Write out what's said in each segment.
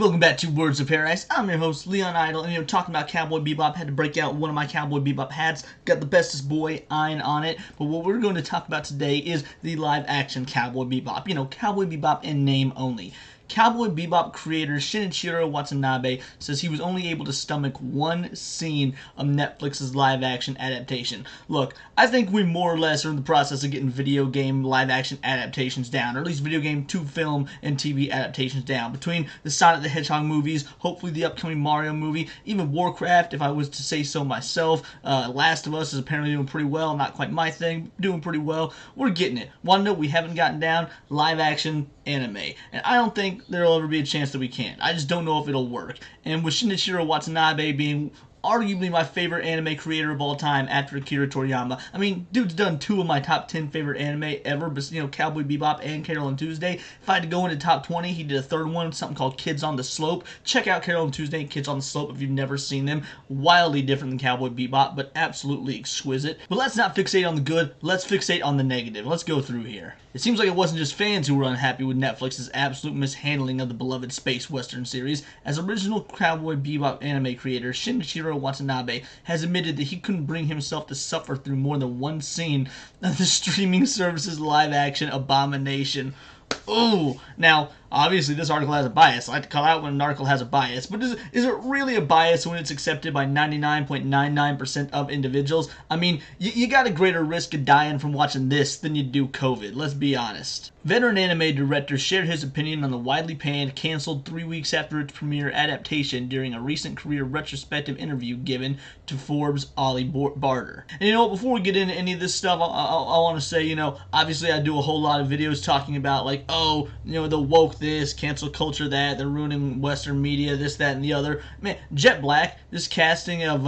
Welcome back to Words of Paradise. I'm your host, Leon Idol, and talking about Cowboy Bebop. Had to break out one of my Cowboy Bebop hats. Got the bestest boy Ein on it. But what we're going to talk about today is the live-action Cowboy Bebop. Cowboy Bebop in name only. Cowboy Bebop creator Shinichiro Watanabe says he was only able to stomach one scene of Netflix's live-action adaptation. Look, I think we more or less are in the process of getting video game live-action adaptations down, or at least video game to film and TV adaptations down. Between the Sonic the Hedgehog movies, hopefully the upcoming Mario movie, even Warcraft, if I was to say so myself. Last of Us is apparently doing pretty well. Not quite my thing, doing pretty well. We're getting it. Want to know what we haven't gotten down? Live-action anime. And I don't think there'll ever be a chance that we can. I just don't know if it'll work. And with Shinichiro Watanabe being arguably my favorite anime creator of all time after Akira Toriyama. I mean, dude's done two of my top 10 favorite anime ever, but Cowboy Bebop and Carol and Tuesday. If I had to go into top 20, he did a third one, something called Kids on the Slope. Check out Carol and Tuesday and Kids on the Slope if you've never seen them. Wildly different than Cowboy Bebop, but absolutely exquisite. But let's not fixate on the good, let's fixate on the negative. Let's go through here. It seems like it wasn't just fans who were unhappy with Netflix's absolute mishandling of the beloved space western series, as original Cowboy Bebop anime creator Shinichiro Watanabe has admitted that he couldn't bring himself to suffer through more than one scene of the streaming service's live-action abomination. Ooh, now, obviously this article has a bias. I like to call out when an article has a bias, but is it really a bias when it's accepted by 99.99% of individuals? I mean, you got a greater risk of dying from watching this than you do COVID, let's be honest. Veteran anime director shared his opinion on the widely panned, canceled 3 weeks after its premiere adaptation during a recent career retrospective interview given to Forbes' Ollie Barter. And before we get into any of this stuff, I want to say, obviously I do a whole lot of videos talking about, like, the woke this, cancel culture that, they're ruining Western media, this, that, and the other. Man, Jet Black, this casting of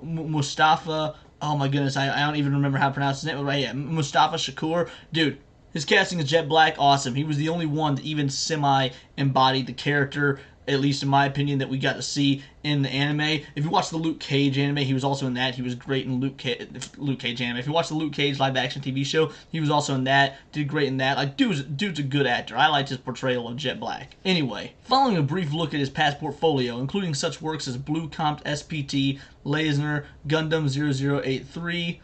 Mustafa, oh my goodness, I don't even remember how to pronounce his name, but yeah, Mustafa Shakur, dude, his casting as Jet Black, awesome. He was the only one that even semi-embodied the character, at least in my opinion, that we got to see in the anime. If you watch the Luke Cage anime, he was also in that. He was great in Luke Cage anime. If you watch the Luke Cage live-action TV show, he was also in that. Did great in that. Like, dude's a good actor. I liked his portrayal of Jet Black. Anyway, following a brief look at his past portfolio, including such works as Blue Compt SPT, Lasner, Gundam 0083,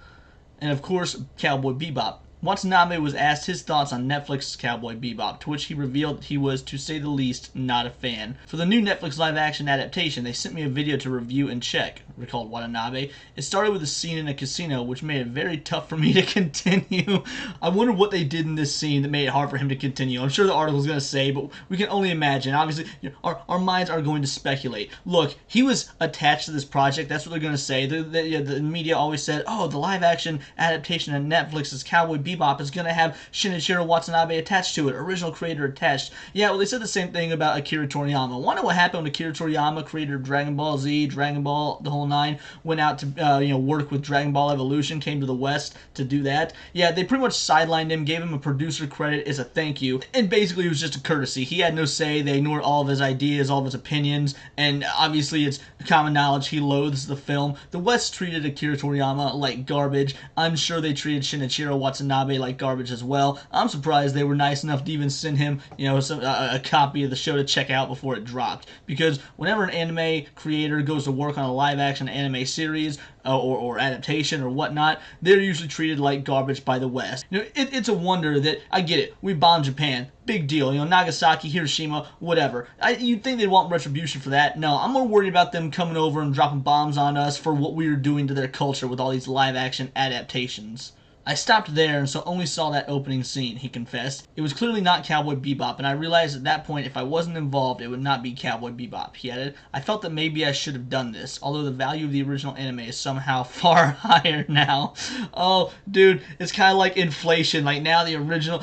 and of course, Cowboy Bebop, Watanabe was asked his thoughts on Netflix's Cowboy Bebop, to which he revealed that he was, to say the least, not a fan. For the new Netflix live-action adaptation, they sent me a video to review and check, recalled Watanabe. It started with a scene in a casino, which made it very tough for me to continue. I wonder what they did in this scene that made it hard for him to continue. I'm sure the article is going to say, but we can only imagine. Obviously, our minds are going to speculate. Look, he was attached to this project. That's what they're going to say. The media always said, oh, the live-action adaptation of Netflix's Cowboy Bebop is going to have Shinichiro Watanabe attached to it, original creator attached. Yeah, well, they said the same thing about Akira Toriyama. Wonder what happened when Akira Toriyama, creator of Dragon Ball Z, Dragon Ball, the whole nine, went out to work with Dragon Ball Evolution, came to the West to do that. Yeah, they pretty much sidelined him, gave him a producer credit as a thank you, and basically it was just a courtesy. He had no say. They ignored all of his ideas, all of his opinions, and obviously it's common knowledge he loathes the film. The West treated Akira Toriyama like garbage. I'm sure they treated Shinichiro Watanabe like garbage as well. I'm surprised they were nice enough to even send him, a copy of the show to check out before it dropped. Because whenever an anime creator goes to work on a live-action anime series or adaptation or whatnot, they're usually treated like garbage by the West. It's a wonder that, I get it, we bombed Japan. Big deal. Nagasaki, Hiroshima, whatever. You'd think they'd want retribution for that. No, I'm more worried about them coming over and dropping bombs on us for what we were doing to their culture with all these live-action adaptations. I stopped there and so only saw that opening scene, he confessed. It was clearly not Cowboy Bebop, and I realized at that point if I wasn't involved, it would not be Cowboy Bebop, he added. I felt that maybe I should have done this, although the value of the original anime is somehow far higher now. Oh, dude, it's kind of like inflation. Like, now the original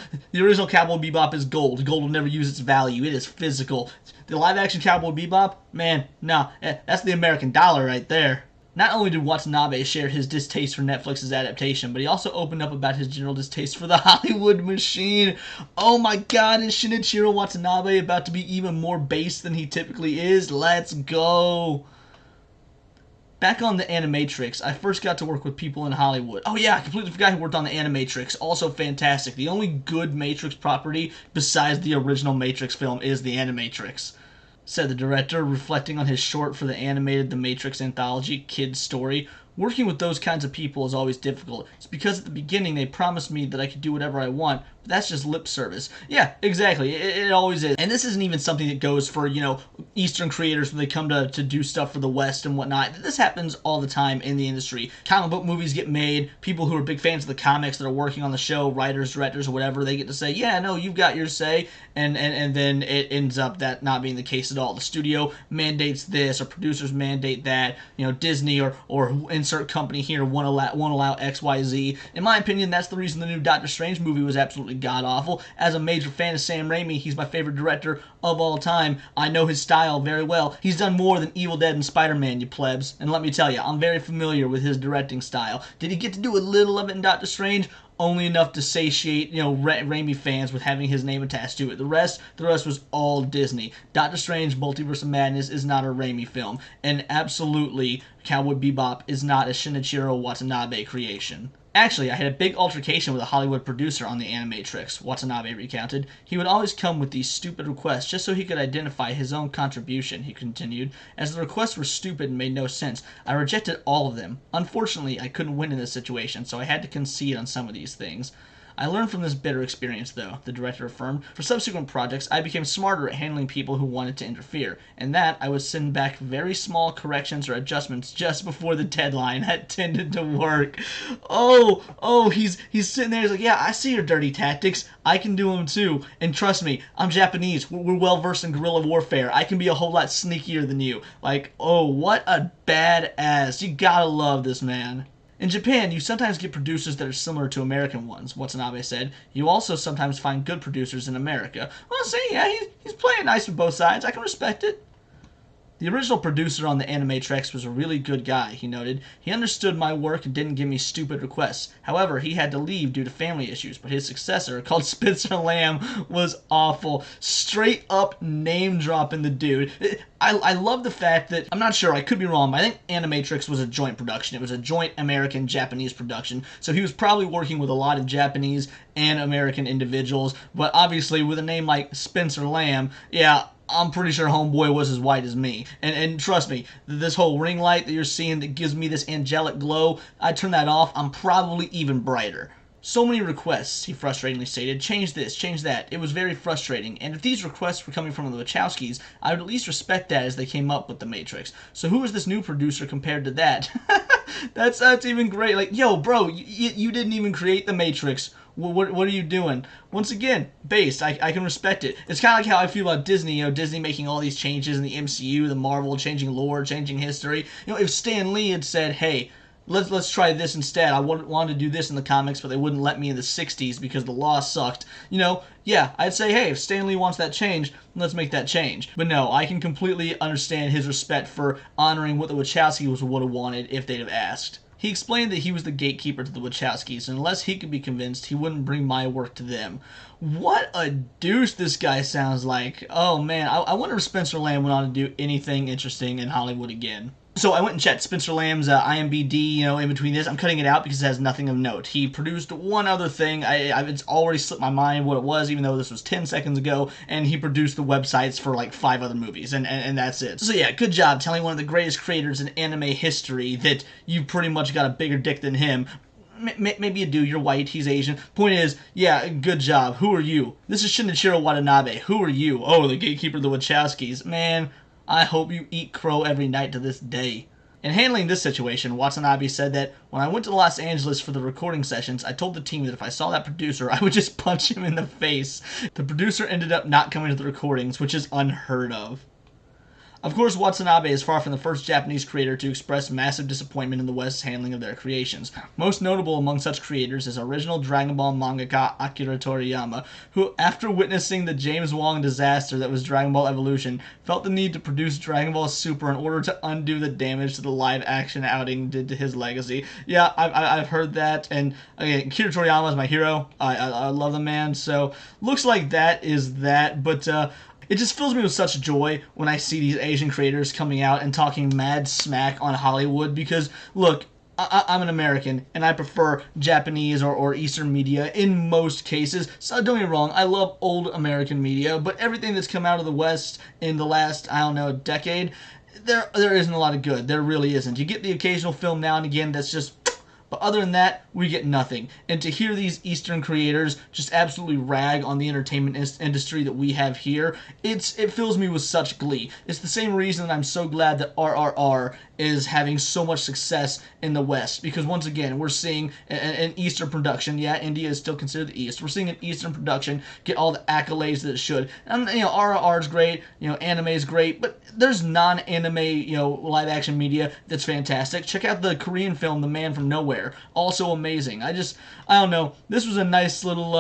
Cowboy Bebop is gold. Gold will never use its value. It is physical. The live-action Cowboy Bebop? Man, nah, that's the American dollar right there. Not only did Watanabe share his distaste for Netflix's adaptation, but he also opened up about his general distaste for the Hollywood machine. Oh my god, is Shinichiro Watanabe about to be even more base than he typically is? Let's go! Back on the Animatrix, I first got to work with people in Hollywood. Oh yeah, I completely forgot he worked on the Animatrix. Also fantastic. The only good Matrix property besides the original Matrix film is the Animatrix. said the director, reflecting on his short for the animated The Matrix anthology, Kid's Story. Working with those kinds of people is always difficult. It's because at the beginning they promised me that I could do whatever I want, but that's just lip service. Yeah, exactly. It always is. And this isn't even something that goes for, Eastern creators when they come to do stuff for the West and whatnot. This happens all the time in the industry. Comic book movies get made, people who are big fans of the comics that are working on the show, writers, directors, or whatever, they get to say, yeah, no, you've got your say, and then it ends up that not being the case at all. The studio mandates this, or producers mandate that, Disney or insert company here won't allow XYZ. In my opinion, that's the reason the new Doctor Strange movie was absolutely god-awful. As a major fan of Sam Raimi, he's my favorite director of all time. I know his style very well. He's done more than Evil Dead and Spider-Man, you plebs. And let me tell you, I'm very familiar with his directing style. Did he get to do a little of it in Doctor Strange? Only enough to satiate, Raimi fans with having his name attached to it. The rest was all Disney. Doctor Strange Multiverse of Madness is not a Raimi film, and absolutely Cowboy Bebop is not a Shinichiro Watanabe creation. Actually, I had a big altercation with a Hollywood producer on the Animatrix, Watanabe recounted. He would always come with these stupid requests just so he could identify his own contribution, he continued. As the requests were stupid and made no sense, I rejected all of them. Unfortunately, I couldn't win in this situation, so I had to concede on some of these things. I learned from this bitter experience, though, the director affirmed. For subsequent projects, I became smarter at handling people who wanted to interfere, and that I would send back very small corrections or adjustments just before the deadline. That tended to work. He's sitting there, he's like, yeah, I see your dirty tactics. I can do them too. And trust me, I'm Japanese. We're well-versed in guerrilla warfare. I can be a whole lot sneakier than you. What a badass. You gotta love this man. In Japan, you sometimes get producers that are similar to American ones, Watanabe said. You also sometimes find good producers in America. Well, see, yeah, he's playing nice with both sides. I can respect it. The original producer on the Animatrix was a really good guy, he noted. He understood my work and didn't give me stupid requests. However, he had to leave due to family issues, but his successor, called Spencer Lamb, was awful. Straight up name dropping the dude. I love the fact that, I'm not sure, I could be wrong, but I think Animatrix was a joint production. It was a joint American-Japanese production, so he was probably working with a lot of Japanese and American individuals, but obviously with a name like Spencer Lamb, yeah, I'm pretty sure homeboy was as white as me. And trust me, this whole ring light that you're seeing that gives me this angelic glow, I turn that off, I'm probably even brighter. So many requests, he frustratingly stated. Change this, change that. It was very frustrating. And if these requests were coming from the Wachowskis, I would at least respect that as they came up with The Matrix. So who is this new producer compared to that? That's even great. Like, yo, bro, you didn't even create The Matrix. What are you doing? Once again, based. I can respect it. It's kind of like how I feel about Disney. Disney making all these changes in the MCU, the Marvel, changing lore, changing history. If Stan Lee had said, hey, let's try this instead. I wanted to do this in the comics, but they wouldn't let me in the 60s because the law sucked. Yeah, I'd say, hey, if Stan Lee wants that change, let's make that change. But no, I can completely understand his respect for honoring what the Wachowskis would have wanted if they'd have asked. He explained that he was the gatekeeper to the Wachowskis, and unless he could be convinced, he wouldn't bring my work to them. What a douche this guy sounds like. Oh man, I wonder if Spencer Lamb went on to do anything interesting in Hollywood again. So I went and checked Spencer Lamb's IMDb, in between this. I'm cutting it out because it has nothing of note. He produced one other thing. It's already slipped my mind what it was, even though this was 10 seconds ago, and he produced the websites for like 5 other movies, and that's it. So yeah, good job telling one of the greatest creators in anime history that you pretty much got a bigger dick than him. Maybe you do, you're white, he's Asian. Point is, yeah, good job. Who are you? This is Shinichiro Watanabe. Who are you? Oh, the gatekeeper of the Wachowskis. Man, I hope you eat crow every night to this day. In handling this situation, Watanabe said that when I went to Los Angeles for the recording sessions, I told the team that if I saw that producer, I would just punch him in the face. The producer ended up not coming to the recordings, which is unheard of. Of course, Watanabe is far from the first Japanese creator to express massive disappointment in the West's handling of their creations. Most notable among such creators is original Dragon Ball mangaka Akira Toriyama, who, after witnessing the James Wong disaster that was Dragon Ball Evolution, felt the need to produce Dragon Ball Super in order to undo the damage to the live-action outing did to his legacy. Yeah, I've heard that, and again, Akira Toriyama is my hero. I love the man, so looks like that is that, but it just fills me with such joy when I see these Asian creators coming out and talking mad smack on Hollywood because, look, I'm an American, and I prefer Japanese or Eastern media in most cases. So don't get me wrong, I love old American media, but everything that's come out of the West in the last, I don't know, decade, there isn't a lot of good. There really isn't. You get the occasional film now and again that's just, but other than that, we get nothing. And to hear these Eastern creators just absolutely rag on the entertainment industry that we have here, it fills me with such glee. It's the same reason that I'm so glad that RRR is having so much success in the West, because once again, we're seeing an Eastern production. Yeah, India is still considered the East. We're seeing an Eastern production get all the accolades that it should. And RRR is great, anime is great, but there's non-anime, live action media that's fantastic. Check out the Korean film The Man from Nowhere, also amazing. I don't know. This was a nice little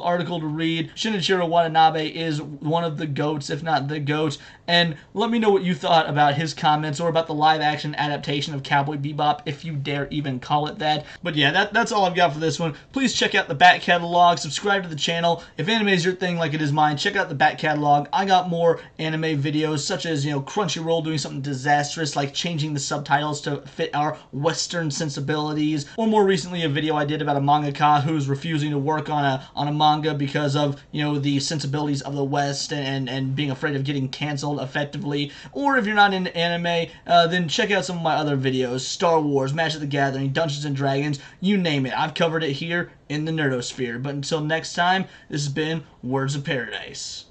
article to read. Shinichiro Watanabe is one of the GOATs, if not the GOAT. And let me know what you thought about his comments or about the live action adaptation of Cowboy Bebop, if you dare even call it that. But yeah, that's all I've got for this one. Please check out the back catalog, subscribe to the channel. If anime is your thing like it is mine, check out the back catalog. I got more anime videos, such as Crunchyroll doing something disastrous like changing the subtitles to fit our Western sensibilities, or more recently a video I did about a mangaka who's refusing to work on a manga because of the sensibilities of the West and being afraid of getting canceled effectively. Or if you're not into anime, then check out some of my other videos: Star Wars, Magic the Gathering, Dungeons and Dragons, you name it. I've covered it here in the Nerdosphere. But until next time, this has been Words of Paradise.